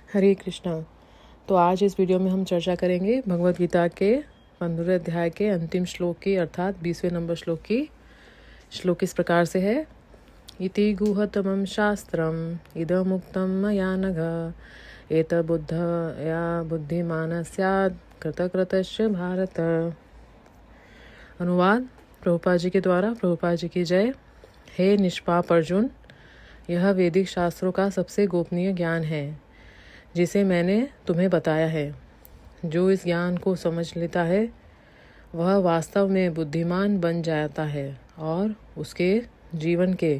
हरे कृष्णा। तो आज इस वीडियो में हम चर्चा करेंगे भगवद गीता के 15वें अध्याय के अंतिम श्लोक की अर्थात 20वें नंबर श्लोक की। श्लोक इस प्रकार से है। इति गुहतमं शास्त्रम इदमुक्तं मया नघ एतबुद्धया बुद्धिमानः स्यात् कृतकृतस्य भारत। अनुवाद प्रभुपाद जी के द्वारा। प्रभुपाद जी की जय। हे निष्पाप अर्जुन, यह वैदिक शास्त्रों का सबसे गोपनीय ज्ञान है जिसे मैंने तुम्हें बताया है। जो इस ज्ञान को समझ लेता है वह वास्तव में बुद्धिमान बन जाता है और उसके जीवन के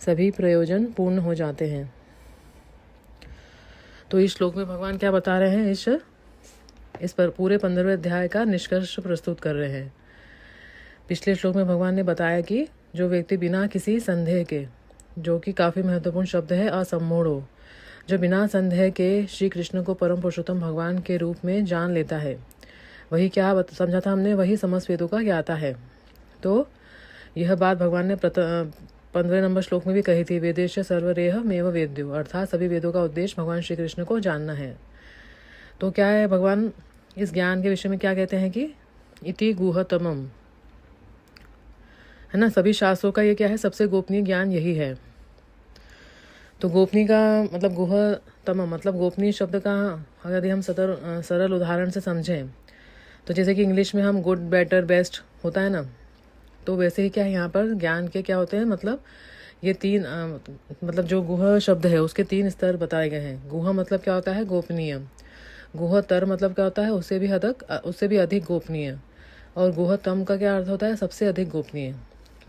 सभी प्रयोजन पूर्ण हो जाते हैं। तो इस श्लोक में भगवान क्या बता रहे हैं, इस पर पूरे 15वें अध्याय का निष्कर्ष प्रस्तुत कर रहे हैं। पिछले श्लोक में भगवान ने बताया कि जो व्यक्ति बिना किसी संदेह के, जो कि काफ़ी महत्वपूर्ण शब्द है, असम्मूढ़, जो बिना संदेह के श्री कृष्ण को परम पुरुषोत्तम भगवान के रूप में जान लेता है, वही क्या समझा था हमने, वही समस्त वेदों का ज्ञाता है। तो यह बात भगवान ने 15वें नंबर श्लोक में भी कही थी। वेदेश सर्वरेह मेव वेद्यो, अर्थात सभी वेदों का उद्देश्य भगवान श्री कृष्ण को जानना है। तो क्या है, भगवान इस ज्ञान के विषय में क्या कहते हैं कि इति गुहतमम, है ना, सभी शास्त्रों का ये क्या है, सबसे गोपनीय ज्ञान यही है। तो गोपनीय का मतलब गुहतम मतलब गोपनीय शब्द का अगर यदि हम सरल उदाहरण से समझें तो जैसे कि इंग्लिश में हम गुड, बेटर, बेस्ट होता है ना, तो वैसे ही क्या है यहाँ पर ज्ञान के क्या होते हैं, मतलब ये तीन मतलब जो गुह शब्द है उसके 3 स्तर बताए गए हैं। गुह मतलब क्या होता है, गोपनीय। गुहतर मतलब क्या होता है, उससे भी अधिक गोपनीय। और गुहतम का क्या अर्थ होता है, सबसे अधिक गोपनीय।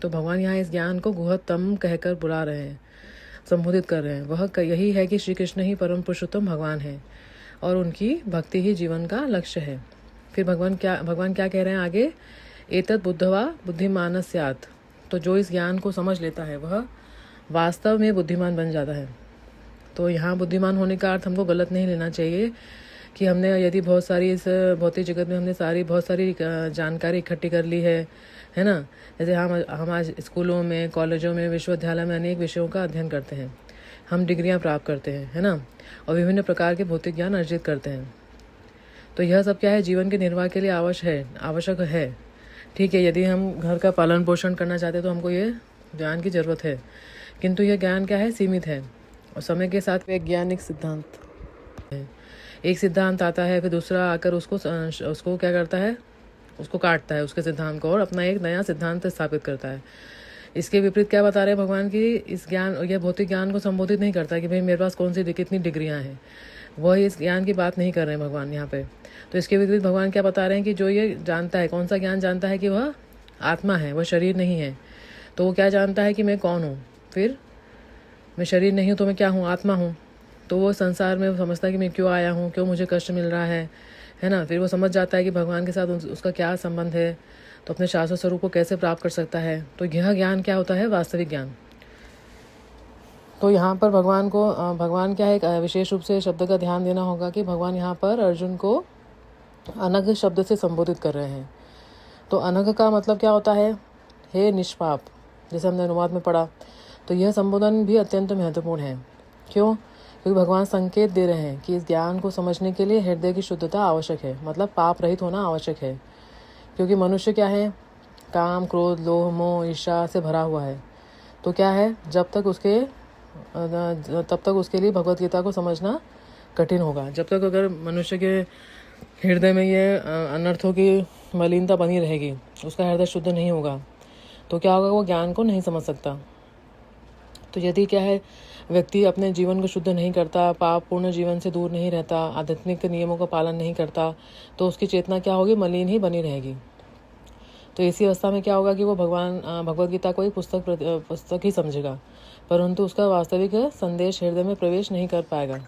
तो भगवान यहाँ इस ज्ञान को गुहतम कहकर बुला रहे हैं, संबोधित कर रहे हैं। वह यही है कि श्री कृष्ण ही परम पुरुषोत्तम भगवान है और उनकी भक्ति ही जीवन का लक्ष्य है। फिर भगवान क्या कह रहे हैं आगे, एतत् बुद्धवा बुद्धिमानः स्यात्। तो जो इस ज्ञान को समझ लेता है वह वास्तव में बुद्धिमान बन जाता है। तो यहाँ बुद्धिमान होने का अर्थ हमको गलत नहीं लेना चाहिए कि हमने यदि बहुत सारी इस भौतिक जगत में हमने बहुत सारी जानकारी इकट्ठी कर ली है ना। जैसे हम आज स्कूलों में, कॉलेजों में, विश्वविद्यालय में अनेक विषयों का अध्ययन करते हैं, हम डिग्रियां प्राप्त करते हैं, है ना, और विभिन्न प्रकार के भौतिक ज्ञान अर्जित करते हैं। तो यह सब क्या है, जीवन के निर्वाह के लिए आवश्यक है। ठीक है, यदि हम घर का पालन पोषण करना चाहते हैं तो हमको ये ज्ञान की ज़रूरत है, किंतु यह ज्ञान क्या है, सीमित है और समय के साथ वैज्ञानिक सिद्धांत है। एक सिद्धांत आता है, फिर दूसरा आकर उसको क्या करता है, उसको काटता है, उसके सिद्धांत को, और अपना एक नया सिद्धांत स्थापित करता है। इसके विपरीत क्या बता रहे हैं भगवान की, इस ज्ञान, यह भौतिक ज्ञान को संबोधित नहीं करता कि भाई मेरे पास कितनी डिग्रियां हैं। वह इस ज्ञान की बात नहीं कर रहे हैं भगवान यहाँ पे। तो इसके विपरीत भगवान क्या बता रहे हैं कि जो ये जानता है, कौन सा ज्ञान जानता है कि वह आत्मा है, वह शरीर नहीं है। तो वो क्या जानता है कि मैं कौन हूँ, फिर मैं शरीर नहीं हूँ तो मैं क्या हूँ, आत्मा हूँ। तो वो संसार में समझता है कि मैं क्यों आया हूँ, क्यों मुझे कष्ट मिल रहा है ना। फिर वो समझ जाता है कि भगवान के साथ उसका क्या संबंध है, तो अपने शाश्वत स्वरूप को कैसे प्राप्त कर सकता है। तो यह ज्ञान क्या होता है, वास्तविक ज्ञान। तो यहाँ पर भगवान क्या है, एक विशेष रूप से शब्द का ध्यान देना होगा कि भगवान यहाँ पर अर्जुन को अनघ शब्द से संबोधित कर रहे हैं। तो अनघ का मतलब क्या होता है, हे निष्पाप, जैसे हमने अनुवाद में पढ़ा। तो यह संबोधन भी अत्यंत महत्वपूर्ण है। क्यों? क्योंकि भगवान संकेत दे रहे हैं कि इस ज्ञान को समझने के लिए हृदय की शुद्धता आवश्यक है, मतलब पाप रहित होना आवश्यक है। क्योंकि मनुष्य क्या है, काम, क्रोध, लोभ, मोह, ईर्ष्या से भरा हुआ है। तो क्या है, तब तक उसके लिए भगवत गीता को समझना कठिन होगा। जब तक अगर मनुष्य के हृदय में ये अनर्थों की मलिनता बनी रहेगी, उसका हृदय शुद्ध नहीं होगा, तो क्या होगा, वो ज्ञान को नहीं समझ सकता। तो यदि क्या है, व्यक्ति अपने जीवन को शुद्ध नहीं करता, पाप पूर्ण जीवन से दूर नहीं रहता, आध्यात्मिक नियमों का पालन नहीं करता, तो उसकी चेतना क्या होगी, मलिन ही बनी रहेगी। तो इसी अवस्था में क्या होगा कि वो भगवद गीता को एक पुस्तक ही समझेगा, परंतु उसका वास्तविक संदेश हृदय में प्रवेश नहीं कर पाएगा।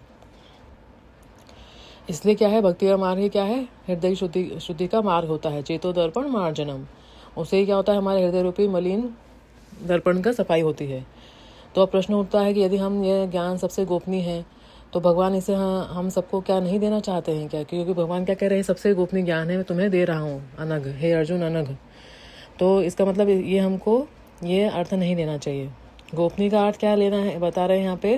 इसलिए क्या है, भक्ति का मार्ग ही क्या है, हृदय शुद्धि का मार्ग होता है। चेतो दर्पण मार्जनम, उससे ही क्या होता है, हमारे हृदय रूपी मलिन दर्पण का सफाई होती है। तो अब प्रश्न उठता है कि यदि हम ये ज्ञान सबसे गोपनीय है तो भगवान इसे हम सबको क्या नहीं देना चाहते हैं क्या? क्योंकि भगवान क्या कह रहे हैं, सबसे गोपनीय ज्ञान है, मैं तुम्हें दे रहा हूँ अनघ, हे अर्जुन अनघ। तो इसका मतलब ये हमको ये अर्थ नहीं लेना चाहिए। गोपनीय का अर्थ क्या लेना है, बता रहे हैं यहाँ पे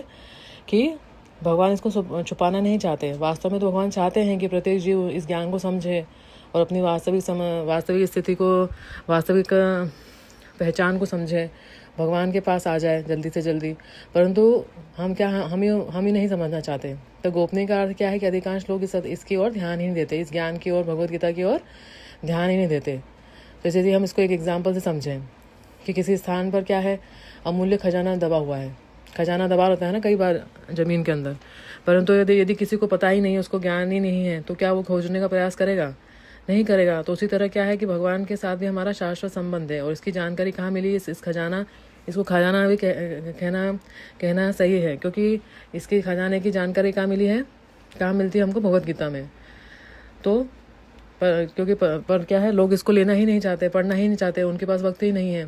कि भगवान इसको छुपाना नहीं चाहते। वास्तव में तो भगवान चाहते हैं कि प्रत्येक जीव इस ज्ञान को समझे और अपनी वास्तविक स्थिति को, वास्तविक पहचान को समझे, भगवान के पास आ जाए जल्दी से जल्दी। परंतु हम ही नहीं समझना चाहते। तो गोपनीय का अर्थ क्या है कि अधिकांश लोग इसकी ओर ध्यान ही नहीं देते, इस ज्ञान की ओर, भगवत गीता की ओर ध्यान ही नहीं देते। जैसे यदि हम इसको एक एग्जाम्पल से समझें कि किसी स्थान पर क्या है, अमूल्य खजाना दबा हुआ है। खजाना दबा रहता है ना कई बार ज़मीन के अंदर, परंतु यदि किसी को पता ही नहीं है, उसको ज्ञान ही नहीं है, तो क्या वो खोजने का प्रयास करेगा? नहीं करेगा। तो उसी तरह क्या है कि भगवान के साथ भी हमारा शाश्वत संबंध है। और इसकी जानकारी कहाँ मिली? इसको खजाना भी कहना सही है, क्योंकि इसकी खजाने की जानकारी कहाँ मिली है? कहाँ मिलती है हमको? भगवत गीता में। तो पर क्या है, लोग इसको लेना ही नहीं चाहते, पढ़ना ही नहीं चाहते, उनके पास वक्त ही नहीं है।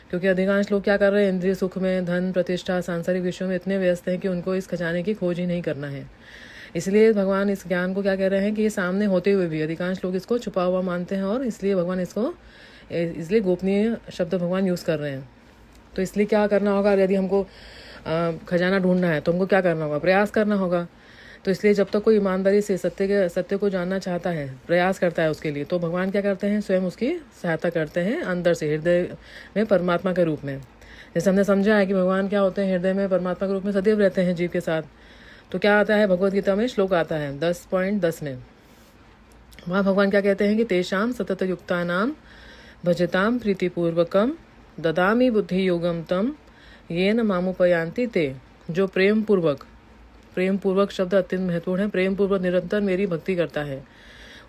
क्योंकि अधिकांश लोग क्या कर रहे हैं, इंद्रिय सुख में, धन प्रतिष्ठा, सांसारिक विषयों में इतने व्यस्त हैं कि उनको इस खजाने की खोज ही नहीं करना है। इसलिए भगवान इस ज्ञान को क्या कह रहे हैं कि ये सामने होते हुए भी अधिकांश लोग इसको छुपा हुआ मानते हैं, और इसलिए भगवान इसलिए गोपनीय शब्द भगवान यूज़ कर रहे हैं। तो इसलिए क्या करना होगा? यदि हमको खजाना ढूंढना है तो हमको क्या करना होगा? प्रयास करना होगा। तो इसलिए जब तक कोई ईमानदारी से सत्य को जानना चाहता है, प्रयास करता है उसके लिए, तो भगवान क्या करते हैं? स्वयं उसकी सहायता करते हैं अंदर से, हृदय में परमात्मा के रूप में। जैसे हमने समझा है कि भगवान क्या होते हैं, हृदय में परमात्मा के रूप में सदैव रहते हैं जीव के साथ। तो क्या आता है भगवत गीता में? श्लोक आता है 10.10 में। वहाँ भगवान क्या कहते हैं कि तेषाम सतत युक्तानाम भजताम प्रीतिपूर्वकम ददामी बुद्धि योगम तम येन मामुपयांति ते। जो प्रेम पूर्वक शब्द अत्यंत महत्वपूर्ण है। प्रेम पूर्वक निरंतर मेरी भक्ति करता है,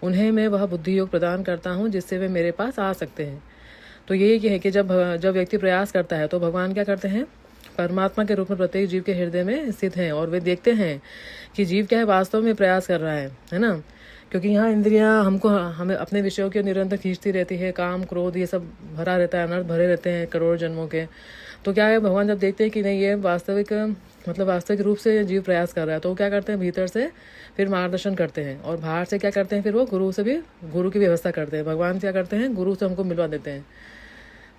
उन्हें मैं वह बुद्धि योग प्रदान करता हूँ जिससे वे मेरे पास आ सकते हैं। तो यही है कि जब व्यक्ति प्रयास करता है तो भगवान क्या करते हैं? परमात्मा के रूप में प्रत्येक जीव के हृदय में स्थित हैं, और वे देखते हैं कि जीव क्या है, वास्तव में प्रयास कर रहा है ना। क्योंकि यहाँ इंद्रियां हमें अपने विषयों के निरंतर खींचती रहती है, काम क्रोध ये सब भरा रहता है, अनर्थ भरे रहते हैं करोड़ जन्मों के। तो क्या है, भगवान जब देखते हैं कि नहीं ये वास्तविक रूप से जीव प्रयास कर रहा है, तो वो क्या करते हैं? भीतर से फिर मार्गदर्शन करते हैं, और बाहर से क्या करते हैं? फिर वो गुरु की व्यवस्था करते हैं। भगवान क्या करते हैं? गुरु से हमको मिलवा देते हैं।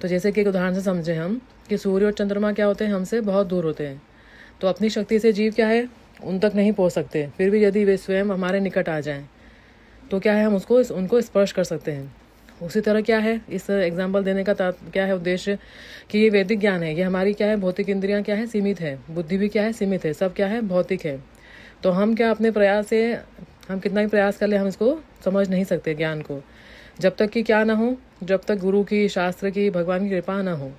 तो जैसे कि एक उदाहरण से समझे हम कि सूर्य और चंद्रमा क्या होते हैं? हमसे बहुत दूर होते हैं। तो अपनी शक्ति से जीव क्या है, उन तक नहीं पहुंच सकते। फिर भी यदि वे स्वयं हमारे निकट आ जाएं तो क्या है, हम उनको स्पर्श कर सकते हैं। उसी तरह क्या है, इस एग्जाम्पल देने का क्या है उद्देश्य कि ये वैदिक ज्ञान है, ये हमारी क्या है, भौतिक इंद्रियां क्या है, सीमित है, बुद्धि भी क्या है, सीमित है, सब क्या है, भौतिक है। तो हम क्या अपने प्रयास से, हम कितना भी प्रयास कर ले, हम इसको समझ नहीं सकते ज्ञान को, जब तक कि क्या ना हो, जब तक गुरु की, शास्त्र की, भगवान की कृपा ना हो।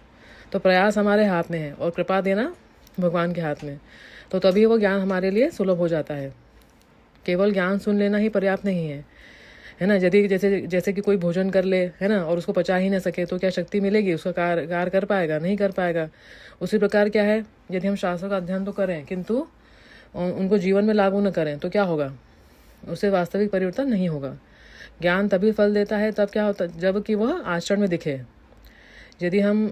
तो प्रयास हमारे हाथ में है और कृपा देना भगवान के हाथ में। तो तभी वो ज्ञान हमारे लिए सुलभ हो जाता है। केवल ज्ञान सुन लेना ही पर्याप्त नहीं है ना। यदि जैसे कि कोई भोजन कर ले, है ना, और उसको पचा ही ना सके, तो क्या शक्ति मिलेगी? उसका कार्य कर पाएगा? नहीं कर पाएगा। उसी प्रकार क्या है, यदि हम शास्त्रों का अध्ययन तो करें किंतु उनको जीवन में लागू न करें तो क्या होगा? उससे वास्तविक परिवर्तन नहीं होगा। ज्ञान तभी फल देता है, तब क्या होता, जब कि वह आचरण में दिखे। यदि हम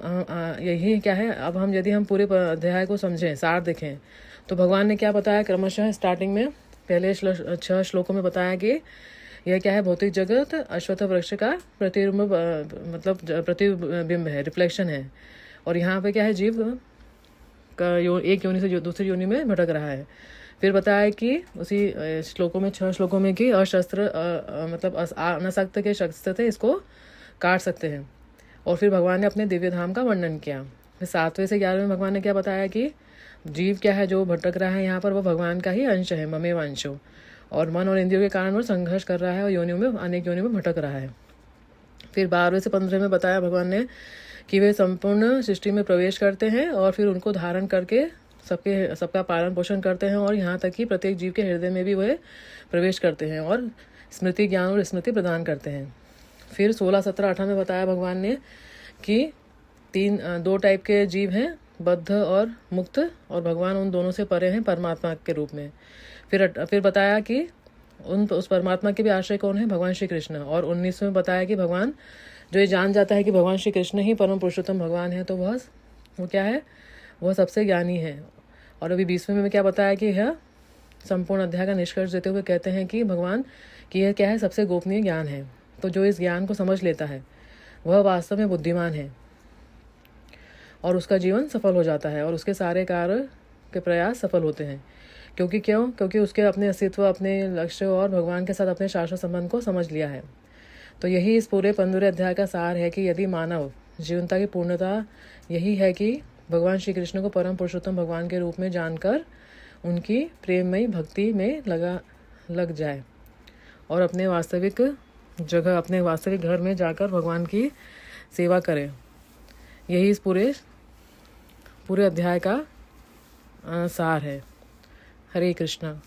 यही क्या है, अब हम यदि हम पूरे अध्याय को समझें, सार देखें, तो भगवान ने क्या बताया क्रमशः स्टार्टिंग में पहले 6 श्लोकों में बताया कि यह क्या है, भौतिक जगत अश्वत्थ वृक्ष का प्रतिबिंब है, रिफ्लेक्शन है। और यहाँ पे क्या है, जीव का एक योनि से दूसरी योनि में भटक रहा है। फिर बताया कि उसी श्लोकों में 6 श्लोकों में कि अशस्त्र अनासक्त के शस्त्र से इसको काट सकते हैं। और फिर भगवान ने अपने दिव्य धाम का वर्णन किया। फिर 7वें से 11वें भगवान ने क्या बताया कि जीव क्या है, जो भटक रहा है यहाँ पर, वह भगवान का ही अंश है, ममेव अंशो। और मन और इंद्रियों के कारण वो संघर्ष कर रहा है और अनेक योनियों में भटक रहा है। फिर 12वें से 15वें में बताया भगवान ने कि वे संपूर्ण सृष्टि में प्रवेश करते हैं और फिर उनको धारण करके सबका पालन पोषण करते हैं, और यहाँ तक कि प्रत्येक जीव के हृदय में भी वे प्रवेश करते हैं और स्मृति, ज्ञान और स्मृति प्रदान करते हैं। फिर 16, 17, 18 में बताया भगवान ने कि 2 टाइप के जीव हैं, बद्ध और मुक्त, और भगवान उन दोनों से परे हैं परमात्मा के रूप में। फिर बताया कि उस परमात्मा के भी आश्रय कौन है, भगवान श्री कृष्ण। और 19वें में बताया कि भगवान जो ये जान जाता है कि भगवान श्री कृष्ण ही परम पुरुषोत्तम भगवान है, तो वो क्या है, वह सबसे ज्ञानी है। और अभी 20वें में क्या बताया कि यह संपूर्ण अध्याय का निष्कर्ष देते हुए कहते हैं कि भगवान की यह क्या है, सबसे गोपनीय ज्ञान है। तो जो इस ज्ञान को समझ लेता है वह वास्तव में बुद्धिमान है और उसका जीवन सफल हो जाता है और उसके सारे कार्य के प्रयास सफल होते हैं, क्योंकि उसके अपने अस्तित्व, अपने लक्ष्य और भगवान के साथ अपने शाश्वत संबंध को समझ लिया है। तो यही इस पूरे 15वें अध्याय का सार है कि यदि मानव जीवनता की पूर्णता यही है कि भगवान श्री कृष्ण को परम पुरुषोत्तम भगवान के रूप में जानकर उनकी प्रेममयी भक्ति में लग जाए और अपने वास्तविक जगह, अपने वास्तविक घर में जाकर भगवान की सेवा करें। यही इस पूरे अध्याय का सार है। हरे कृष्णा।